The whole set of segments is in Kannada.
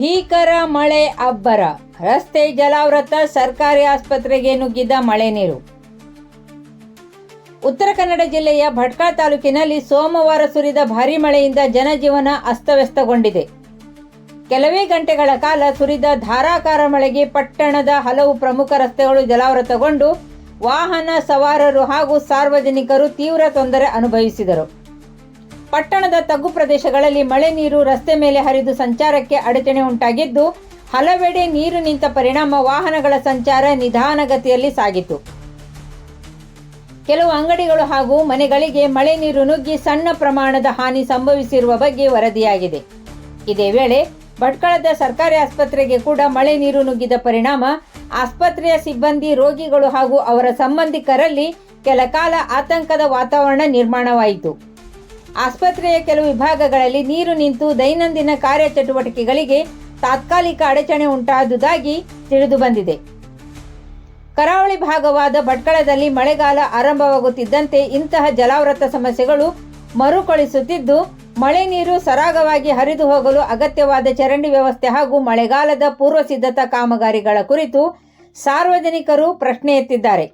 ಭೀಕರ ಮಳೆ ಅಬ್ಬರ, ರಸ್ತೆ ಜಲಾವೃತ, ಸರ್ಕಾರಿ ಆಸ್ಪತ್ರೆಗೆ ನುಗ್ಗಿದ ಮಳೆ ನೀರು. ಉತ್ತರ ಕನ್ನಡ ಜಿಲ್ಲೆಯ ಭಟ್ಕಳ ತಾಲೂಕಿನಲ್ಲಿ ಸೋಮವಾರ ಸುರಿದ ಭಾರೀ ಮಳೆಯಿಂದ ಜನಜೀವನ ಅಸ್ತವ್ಯಸ್ತಗೊಂಡಿದೆ. ಕೆಲವೇ ಗಂಟೆಗಳ ಕಾಲ ಸುರಿದ ಧಾರಾಕಾರ ಮಳೆಗೆ ಪಟ್ಟಣದ ಹಲವು ಪ್ರಮುಖ ರಸ್ತೆಗಳು ಜಲಾವೃತಗೊಂಡು ವಾಹನ ಸವಾರರು ಹಾಗೂ ಸಾರ್ವಜನಿಕರು ತೀವ್ರ ತೊಂದರೆ ಅನುಭವಿಸಿದರು. ಪಟ್ಟಣದ ತಗ್ಗು ಪ್ರದೇಶಗಳಲ್ಲಿ ಮಳೆ ನೀರು ರಸ್ತೆ ಮೇಲೆ ಹರಿದು ಸಂಚಾರಕ್ಕೆ ಅಡಚಣೆ ಉಂಟಾಗಿದ್ದು, ಹಲವೆಡೆ ನೀರು ನಿಂತ ಪರಿಣಾಮ ವಾಹನಗಳ ಸಂಚಾರ ನಿಧಾನಗತಿಯಲ್ಲಿ ಸಾಗಿತು. ಕೆಲವು ಅಂಗಡಿಗಳು ಹಾಗೂ ಮನೆಗಳಿಗೆ ಮಳೆ ನೀರು ನುಗ್ಗಿ ಸಣ್ಣ ಪ್ರಮಾಣದ ಹಾನಿ ಸಂಭವಿಸಿರುವ ಬಗ್ಗೆ ವರದಿಯಾಗಿದೆ. ಇದೇ ವೇಳೆ ಭಟ್ಕಳದ ಸರ್ಕಾರಿ ಆಸ್ಪತ್ರೆಗೆ ಕೂಡ ಮಳೆ ನೀರು ನುಗ್ಗಿದ ಪರಿಣಾಮ ಆಸ್ಪತ್ರೆಯ ಸಿಬ್ಬಂದಿ, ರೋಗಿಗಳು ಹಾಗೂ ಅವರ ಸಂಬಂಧಿಕರಲ್ಲಿ ಕೆಲ ಕಾಲ ಆತಂಕದ ವಾತಾವರಣ ನಿರ್ಮಾಣವಾಯಿತು. ಆಸ್ಪತ್ರೆಯ ಕೆಲವು ವಿಭಾಗಗಳಲ್ಲಿ ನೀರು ನಿಂತು ದೈನಂದಿನ ಕಾರ್ಯಚಟುವಟಿಕೆಗಳಿಗೆ ತಾತ್ಕಾಲಿಕ ಅಡಚಣೆ ಉಂಟಾದುದಾಗಿ ತಿಳಿದುಬಂದಿದೆ. ಕರಾವಳಿ ಭಾಗವಾದ ಭಟ್ಕಳದಲ್ಲಿ ಮಳೆಗಾಲ ಆರಂಭವಾಗುತ್ತಿದ್ದಂತೆ ಇಂತಹ ಜಲಾವೃತ ಸಮಸ್ಯೆಗಳು ಮರುಕಳಿಸುತ್ತಿದ್ದು, ಮಳೆ ನೀರು ಸರಾಗವಾಗಿ ಹರಿದು ಹೋಗಲು ಅಗತ್ಯವಾದ ಚರಂಡಿ ವ್ಯವಸ್ಥೆ ಹಾಗೂ ಮಳೆಗಾಲದ ಪೂರ್ವ ಸಿದ್ಧತಾ ಕಾಮಗಾರಿಗಳ ಕುರಿತು ಸಾರ್ವಜನಿಕರು ಪ್ರಶ್ನೆ ಎತ್ತಿದ್ದಾರೆ.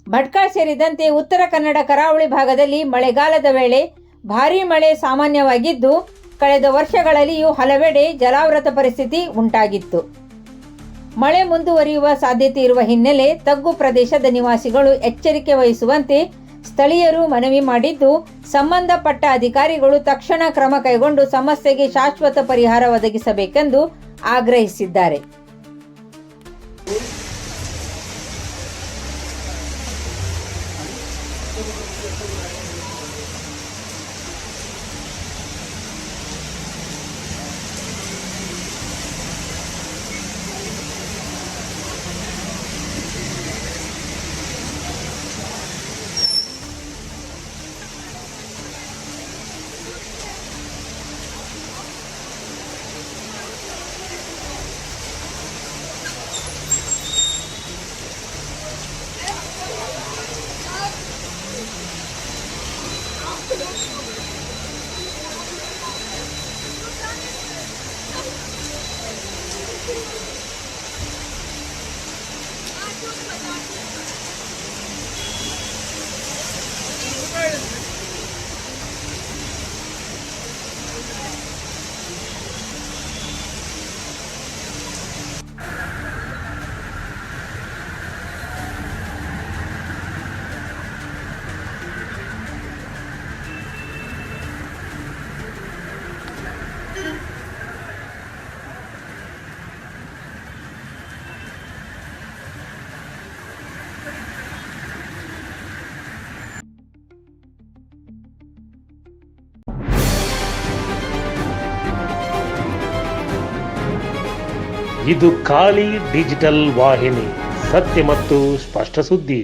ಭಟ್ಕಳ ಸೇರಿದಂತೆ ಉತ್ತರ ಕನ್ನಡ ಕರಾವಳಿ ಭಾಗದಲ್ಲಿ ಮಳೆಗಾಲದ ವೇಳೆ ಭಾರೀ ಮಳೆ ಸಾಮಾನ್ಯವಾಗಿದ್ದು, ಕಳೆದ ವರ್ಷಗಳಲ್ಲಿಯೂ ಹಲವೆಡೆ ಜಲಾವೃತ ಪರಿಸ್ಥಿತಿ ಉಂಟಾಗಿತ್ತು. ಮಳೆ ಮುಂದುವರಿಯುವ ಸಾಧ್ಯತೆ ಇರುವ ಹಿನ್ನೆಲೆ ತಗ್ಗು ಪ್ರದೇಶದ ನಿವಾಸಿಗಳು ಎಚ್ಚರಿಕೆ ವಹಿಸುವಂತೆ ಸ್ಥಳೀಯರು ಮನವಿ ಮಾಡಿದ್ದು, ಸಂಬಂಧಪಟ್ಟ ಅಧಿಕಾರಿಗಳು ತಕ್ಷಣ ಕ್ರಮ ಕೈಗೊಂಡು ಸಮಸ್ಯೆಗೆ ಶಾಶ್ವತ ಪರಿಹಾರ ಒದಗಿಸಬೇಕೆಂದು ಆಗ್ರಹಿಸಿದ್ದಾರೆ. ಇದು ಖಾಲಿ ಡಿಜಿಟಲ್ ವಾಹಿನಿ, ಸತ್ಯ ಮತ್ತು ಸ್ಪಷ್ಟ ಸುದ್ದಿ.